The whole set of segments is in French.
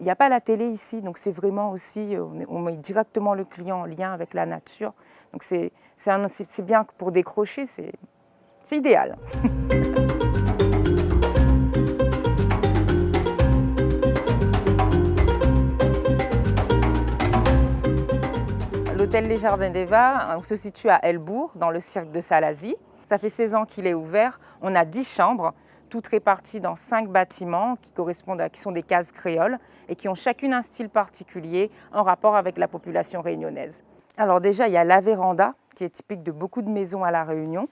Il n'y a pas la télé ici, donc c'est vraiment aussi, on met directement le client en lien avec la nature. Donc c'est bien pour décrocher, c'est idéal. L'hôtel Les Jardins d'Eva, on se situe à Helbourg, dans le cirque de Salazie. Ça fait 16 ans qu'il est ouvert. On a 10 chambres, toutes réparties dans 5 bâtiments qui sont des cases créoles et qui ont chacune un style particulier en rapport avec la population réunionnaise. Alors déjà, il y a la véranda, qui est typique de beaucoup de maisons à La Réunion.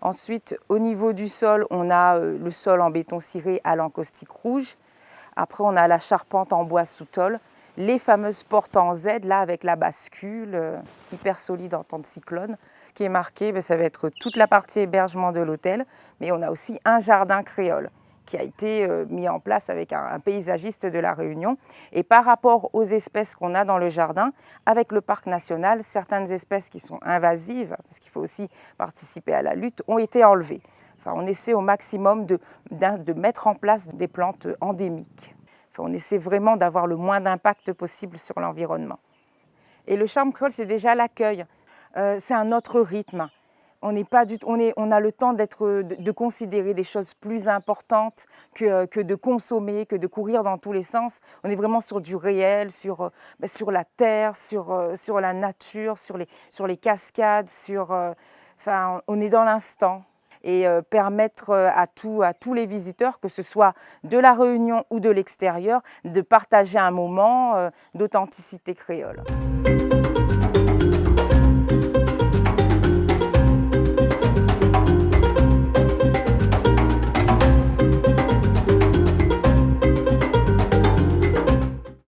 Ensuite, au niveau du sol, on a le sol en béton ciré à l'encaustique rouge. Après, on a la charpente en bois sous tôle. Les fameuses portes en Z, là, avec la bascule, hyper solide en temps de cyclone. Ce qui est marqué, ça va être toute la partie hébergement de l'hôtel, mais on a aussi un jardin créole qui a été mis en place avec un paysagiste de La Réunion. Et par rapport aux espèces qu'on a dans le jardin, avec le parc national, certaines espèces qui sont invasives, parce qu'il faut aussi participer à la lutte, ont été enlevées. Enfin, on essaie au maximum de mettre en place des plantes endémiques. On essaie vraiment d'avoir le moins d'impact possible sur l'environnement. Et le charme créole, c'est déjà l'accueil. C'est un autre rythme. On a le temps de considérer des choses plus importantes que de consommer, que de courir dans tous les sens. On est vraiment sur du réel, sur la terre, sur la nature, sur les cascades, on est dans l'instant. Et permettre à tous les visiteurs, que ce soit de La Réunion ou de l'extérieur, de partager un moment d'authenticité créole.